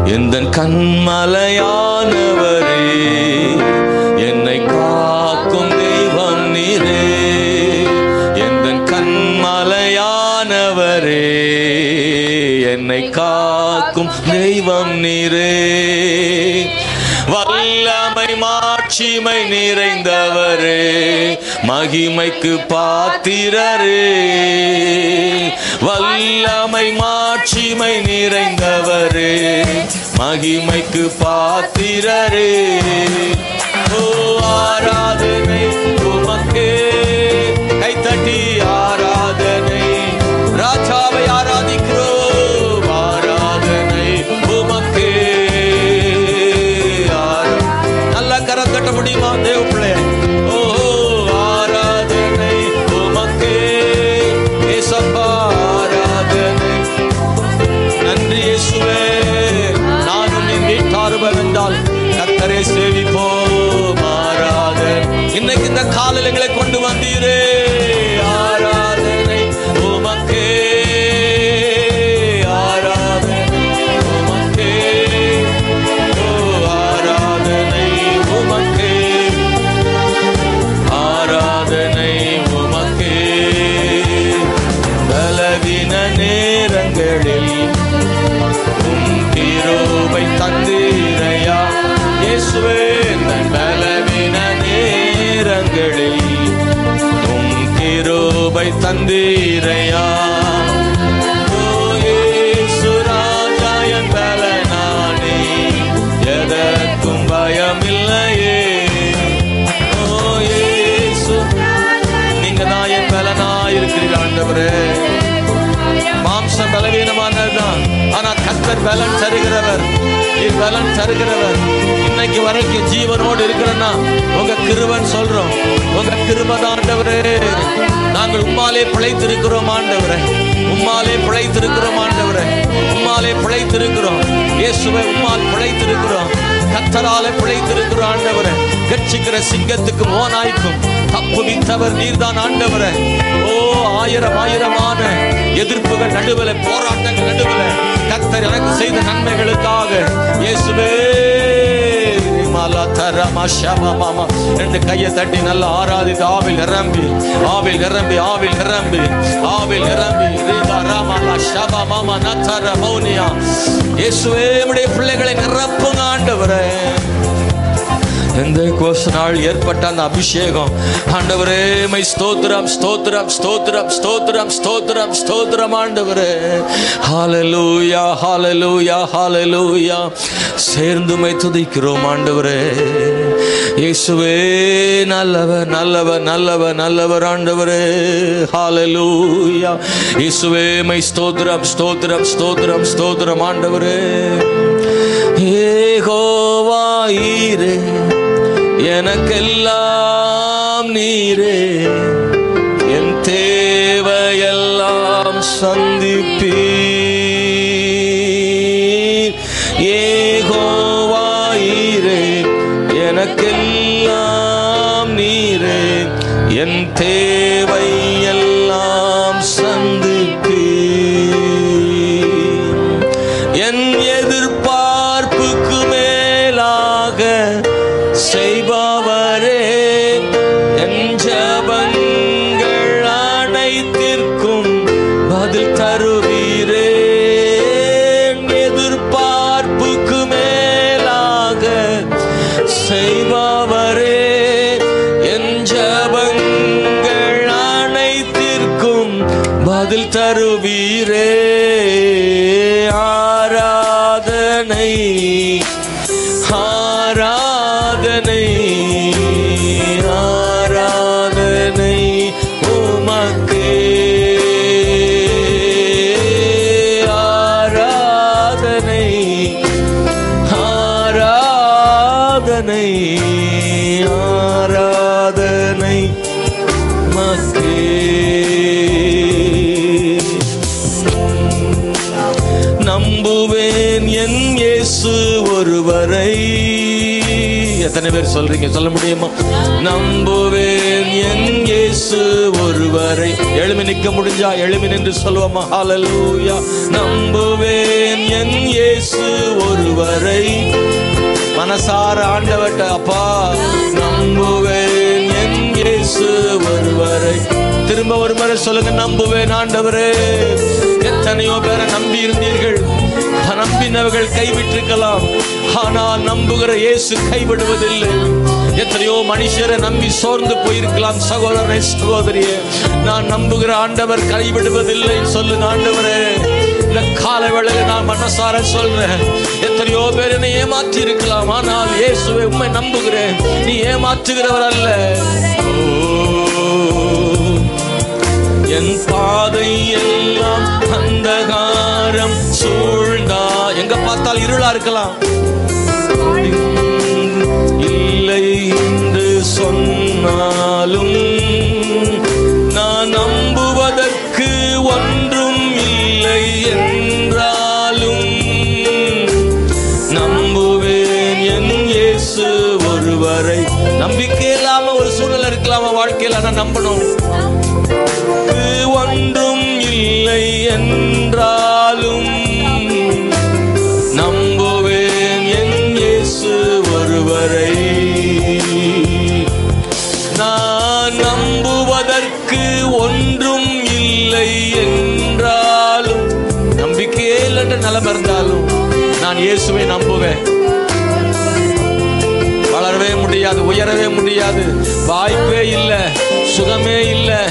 எந்தன் கண்மலையானவரே, என்னை காக்கும் தெய்வம் நீரே. எந்தன் கண்மலையானவரே, என்னை காக்கும் தெய்வம் நீரே. வல்லமை மாட்சிமை நிறைந்தவரே, மகிமைக்கு பாத்திரரே. வல்லமை மாட்சிமை நிறைந்தவரே, மகிமைக்கு பாத்திரரே. ஓ ஆராதனை உமக்கே, கைத்தட்டி ஆராதனை, ராஜாவை ஆராதிக்கிறோம். ஆராதனை உமக்கே. நல்ல கரம் தட்ட முடியுமா தேவ பிள்ளை? ஓ ஆராதனை உமக்கே ஏசப்பா, ஆராதனை. நன்றி இயேசுவே. நானும் என் வீட்டாரும் என்றால் கர்த்தரை சேவிப்போம். ஆராதனை. இன்னைக்கு இந்த காலையில் எங்களை கொண்டு வந்தீரே. ஆராதனை உமக்கே, ஆராதனை உமக்கே. ஓ ஆராதனை உமக்கே, ஆராதனை உமக்கே. பலவீன நேரங்களில் உம் கிருபை தந்தீரையா இயேசுவே. பலவீன நேரங்களில் உம் கிருபை தந்தீரையா. ஓ இயேசு ராஜா என் பலனானே, எதற்கும் பயமில்லையே. ஓ இயேசு, நீங்க தான் என் பலனாய் இருக்கிறீர்கள் ஆண்டவரே. மாம்சம் பலவீனமானதுதான், ஆனா கர்த்தர் பலன் தருகிறவர். பலன் தருகிறவர். இன்னைக்கு வரைக்கும் ஜீவனோடு இருக்கிறன்னா உங்க கிருபைன்னு சொல்றோம். உங்க கிருபை தான் ஆண்டவரே. நாங்கள் உம்மாலே பிழைத்திருக்கிறோம் ஆண்டவரே. உம்மாலே பிழைத்திருக்கிறோம் ஆண்டவரே. உம்மாலே பிழைத்திருக்கிறோம் இயேசுவே. உம்மால் பிழைத்திருக்கிறோம். கர்த்தராலே பிழைத்திருக்கிறோம் ஆண்டவரே. கட்சிக்கிற சிங்கத்துக்கும் ஓநாய்க்கும் தப்புவித்தவர் நீர்தான் ஆண்டவரே. ஓ ஆயிரம் ஆயிரமான எதிர்ப்புகள் நடுவில், போராட்டங்கள் நடுவில் கர்த்தர் எனக்கு செய்த நன்மைகளுக்காக இயேசுவே. ரெண்டு கையை தட்டி நல்லா ஆராதித்து ஆவில் நிரம்பி, ஆவில் நிரம்பி, ஆவில் நிரம்பி, ஆவில் நிரம்பி. இயேசுவே நம்முடைய பிள்ளைகளை நிரப்புங்க ஆண்டவரே. இந்த கோஷ நாள் ஏற்பட்ட அந்த அபிஷேகம் ஆண்டவரே, மை ஸ்தோத்திரம் ஸ்தோத்திரம் ஸ்தோத்திரம் ஸ்தோத்திரம் ஸ்தோத்திரம் ஸ்தோத்திரம் ஆண்டவரே. ஹல்லேலூயா ஹல்லேலூயா ஹல்லேலூயா. சேர்ந்து மை துதிக்கிறோம் ஆண்டவரே. இயேசுவே நல்லவர் நல்லவர் நல்லவர் நல்லவர் ஆண்டவரே. ஹல்லேலூயா. இயேசுவே மை ஸ்தோத்திரம் ஸ்தோத்திரம் ஸ்தோத்திரம் ஸ்தோத்திரம் ஆண்டவரே. யெகோவா ஈரே, எனக்கெல்லாம் நீரே, என் தேவையெல்லாம் சந்திப்பீர். யெகோவா ஈரே, எனக்கெல்லாம் நீரே, என் தேவையெல்லாம் சந்திப்பீர். என் எதிர்பார்ப்புக்கு மேலாக செய்பவரே, என் ஜெபங்கள் அனைத்திற்கும் பதில் தருவீரே. எதிர்பார்ப்புக்கு மேலாக செய்பவரே, என் ஜெபங்கள் அனைத்திற்கும் பதில் தருவீரே. ஆராதனை ஆராதனை ஆராதனை உமக்கே. ஆராதனை ஆராதனை ஆராதனை உமக்கே. நம்புவேன் என் இயேசு ஒருவரை. எத்தனை பேர் சொல்றீங்க? சொல்ல முடியுமா? நம்புவேன் என் இயேசு ஒருவரை. எழுமி நிற்க முடிஞ்சா எழுமி நின்று சொல்லுவோமா? ஹல்லேலூயா. நம்புவேன் என் இயேசு ஒருவரை. மனசார ஆண்டவர்ட்ட, அப்பா நம்புவேன் என் இயேசு ஒருவரை. திரும்ப ஒரு முறை சொல்லுங்க, நம்புவேன் ஆண்டவரே. எத்தனையோ பேரை நம்பி இருந்தீர்கள், நம்பினவர்கள் கைவிட்டிருக்கலாம், ஆனால் நம்புகிற இயேசு கைவிடுவதில்லை. எத்தனையோ மனுஷரை நம்பி சோர்ந்து போயிருக்கலாம். சகோதரனே, சகோதரியே, நான் நம்புகிற ஆண்டவர் கைவிடுவதில்லை. சொல்லுங்க, ஆண்டவரே இந்த கால வேளையில நான் மனசார சொல்றேன், எத்தனையோ பேர் என்னை ஏமாற்றி இருக்கலாம், ஆனால் இயேசுவை உம்மை நம்புகிறேன், நீ ஏமாற்றுகிறவர் அல்ல. என் பாதை எல்லாம் அந்தகாரம் சூழ்ந்தா, எங்க பார்த்தால் இருளா இருக்கலாம், இல்லை என்று சொன்னாலும் நான் நம்புவதற்கு ஒன்றும் இல்லை என்றாலும் நம்புவேன் என் இயேசு ஒருவரை. நம்பிக்கை இல்லாம ஒரு சூழ்நிலை இருக்கலாமா வாழ்க்கையில? நான் நம்பணும். ஒன்றும் இல்லை என்றாலும் நம்புவேன் என் இயேசு ஒருவரை. நான் நம்புவதற்கு ஒன்றும் இல்லை என்றாலும், நம்பிக்கையே இல்லைன்ற நிலைமை இருந்தாலும் நான் இயேசுவை நம்புவேன். வளரவே முடியாது, உயரவே முடியாது, வாய்ப்பே இல்லை, சுகமே இல்லை,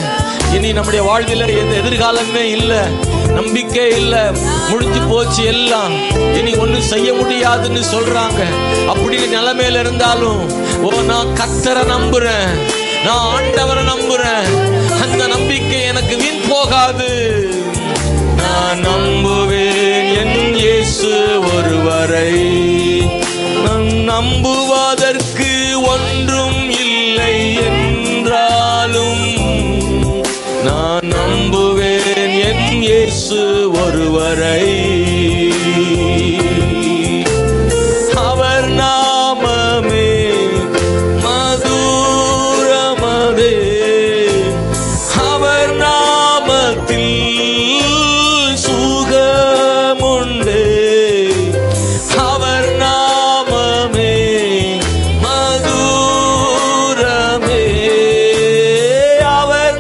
இனி நம்முடைய வாழ்வில் எதிர்காலமே இல்லை, நம்பிக்கை இல்லை, முடிஞ்சு போச்சு எல்லாம், இனி ஒன்றும் செய்ய முடியாதுன்னு சொல்றாங்க. அப்படி நிலைமையில இருந்தாலும், நான் கர்த்தரை நம்புறேன், நான் ஆண்டவரை நம்புறேன், அந்த நம்பிக்கை எனக்கு வீண் போகாது. நான் நம்புவேன் என் இயேசு ஒருவரை. நான் நம்புவதற்கு ஒன்றும் இல்லை என்றாலும் நான் நம்புவேன் என் இயேசு ஒருவரை. அவர் நாமமே மதுரமதே, அவர் நாமத்தில் சுகமுண்டே, அவர் நாமமே மதுரமே, அவர்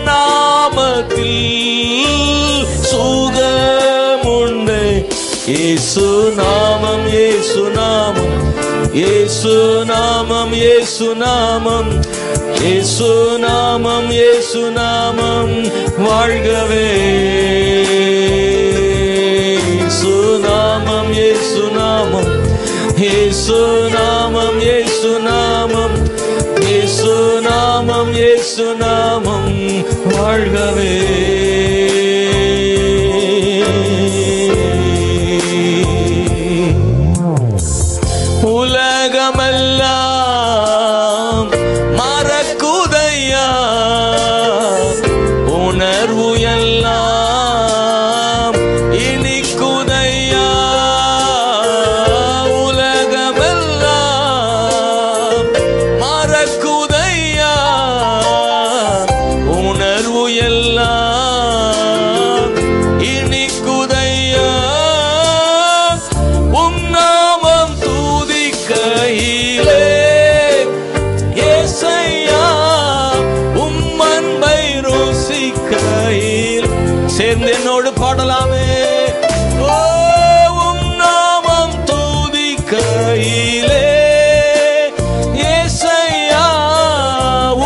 சுகமுண்டே. இயேசு நாமம், இயேசு நாமம், இயேசு நாமம், இயேசு நாமம், இயேசு நாமம், இயேசு நாமம் வாழ்கவே. இயேசு நாமம், இயேசு நாமம், இயேசு நாமம், இயேசு நாமம், இயேசு நாமம், இயேசு நாமம் வாழ்கவே. உலகமெல்லாம் மறக்குதையா, உணர்வு எல்லாம் இனிக்குதையா, உலகமெல்லாம் மறக்குதையா, உணர்வு எல்லாம் இனிக்குதையா, உம் நாமம் துதிக்கையிலே ஏசையா, உம் அன்பை ருசிக்கையில். சேர்ந்து என்னோடு பாடலாமே. ஓ உம் நாமம் துதிக்கையிலே ஏசையா,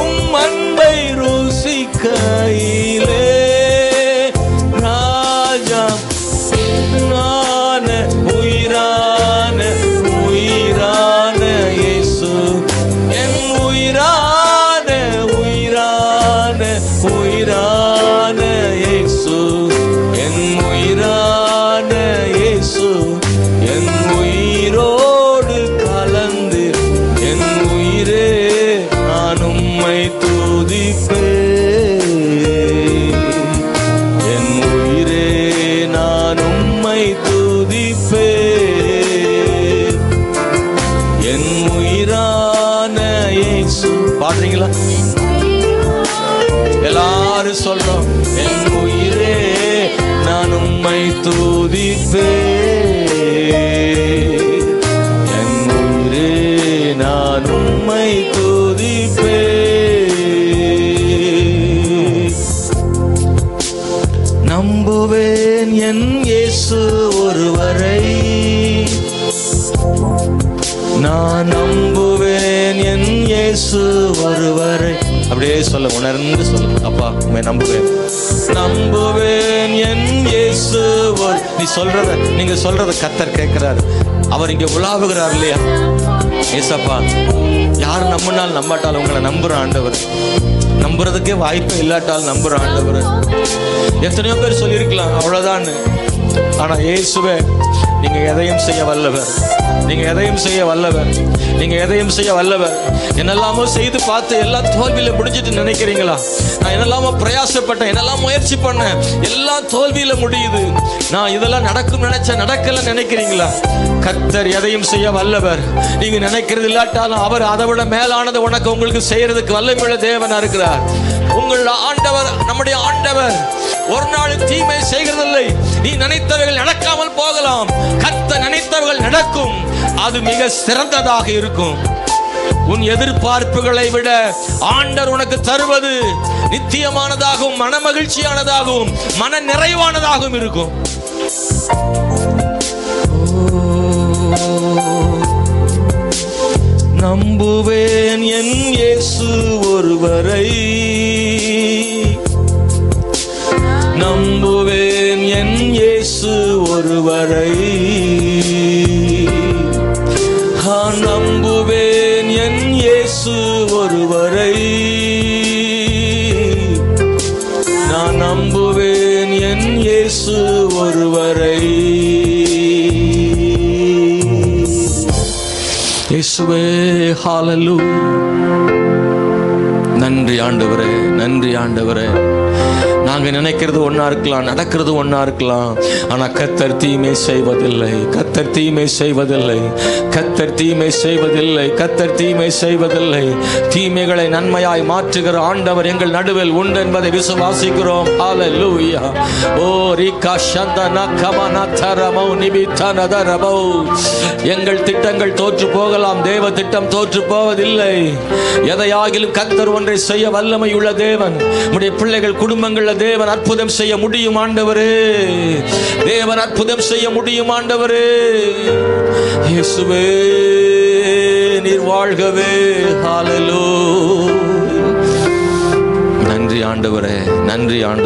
உம் அன்பை ருசிக்கையிலே, ராஜா நான உயிரான உயிரான இயேசு, என் உயிரான உயிரான உயிரான இயேசு, என் உயிரான இயேசு, என் உயிரோடு கலந்து என் உயிரே நான் உம்மை துதிப்பேன், என் உயிரே நான் உம்மை துதிப்பேன், என் உயிரான இயேசு. பாடுறீங்களா? எல்லாரும் சொல்றோம், என் உயிரே நான் உம்மை துதிப்பேன், என் உயிரே இயேசு ஒருவரை. அப்படியே சொல்ல, உணர்ந்து சொல்லுங்க. அப்பா உண்மை நம்புவேன், நம்புவேன் என் இயேசு. நீ சொல்றத, நீங்க சொல்றத கர்த்தர் கேட்கிறார். அவர் இங்க உலாவுகிறார் இல்லையா? ஏசப்பா, யார் நம்பினால் நம்பாட்டால் உங்களை நம்புற ஆண்டவர், நம்புறதுக்கே வாய்ப்பு இல்லாட்டால் நம்புற ஆண்டவர். எத்தனையோ பேர் சொல்லியிருக்கலாம் அவ்வளவுதான். ஆனா இயேசுவே, நீங்க எதையும் செய்ய வல்லவர், நீங்க எதையும் செய்ய வல்லவர், நீங்க எதையும் செய்ய வல்லவர். என்னெல்லாமோ செய்து பார்த்து எல்லாம் தோல்வியில முடிஞ்சிட்டு நினைக்கிறீங்களா? நான் என்னெல்லாமோ பிரயாசப்பட்டேன், என்னெல்லாம் முயற்சி பண்ணேன், எல்லாம் தோல்வியில முடியுது, நான் இதெல்லாம் நடக்கும் நினைச்ச நடக்கல நினைக்கிறீங்களா? கர்த்தர் எதையும் செய்ய வல்லவர். நீங்க நினைக்கிறது இல்லாட்டாலும் அவர் அதை விட மேலானது உனக்கு உங்களுக்கு செய்யறதுக்கு வல்லமையுள்ள தேவனா இருக்கிறார். உங்கள் ஆண்டவர், நம்முடைய ஆண்டவர் ஒரு நாள் தீமை செய்கிறதில்லை. நீ நினைத்தவைகள் நடக்காமல் போகலாம், கர்த்தர் நினைத்தவைகள் நடக்கும். அது மிக சிறந்ததாக இருக்கும். உன் எதிர்பார்ப்புகளை விட ஆண்டவர் உனக்கு தருவது நித்தியமானதாகவும் மன மகிழ்ச்சியானதாகவும் மன நிறைவானதாகவும் இருக்கும். நம்புவேன் என் இயேசு ஒருவரை, நம்புவேன் என் இயேசு ஒருவரை, நம்புவேன் என் இயேசு ஒருவரை, நான் நம்புவேன் என் இயேசு ஒருவரை. இயேசுவே, ஹல்லேலூயா. நன்றி ஆண்டவரே, நன்றி ஆண்டவரே. நாங்க நினைக்கிறது ஒன்னா இருக்கலாம், நடக்கிறது ஒன்னா இருக்கலாம், ஆனா கர்த்தர் தீமை செய்வதில்லை, கர்த்தர் தீமை செய்வதில்லை, கர்த்தர் தீமை செய்வதில்லை, கர்த்தர் தீமை செய்வதில்லை. தீமைகளை நன்மையாய் மாற்றுகிற ஆண்டவர் எங்கள் நடுவில் உண்டு என்பதை விசுவாசிக்கிறோம். ஹல்லேலூயா. ஓ ரிகா ஷந்தனா கமனா தரமோ நிபிதன தரமோ. எங்கள் திட்டங்கள் தோற்று போகலாம், தேவ திட்டம் தோற்று போவதில்லை. எதையாகிலும் கர்த்தர் ஒன்றை செய்ய வல்லமை உள்ள தேவன். உம்முடைய பிள்ளைகள் குடும்பங்கள் தேவன் அற்புதம் செய்ய முடியும் ஆண்டவரே, தேவன் அற்புதம் செய்ய முடியும் ஆண்டவரே. இயேசுவே, நீர் வாழ்கவே. ஹல்லேலூயா. நன்றி ஆண்டவரே, நன்றி ஆண்டவரே.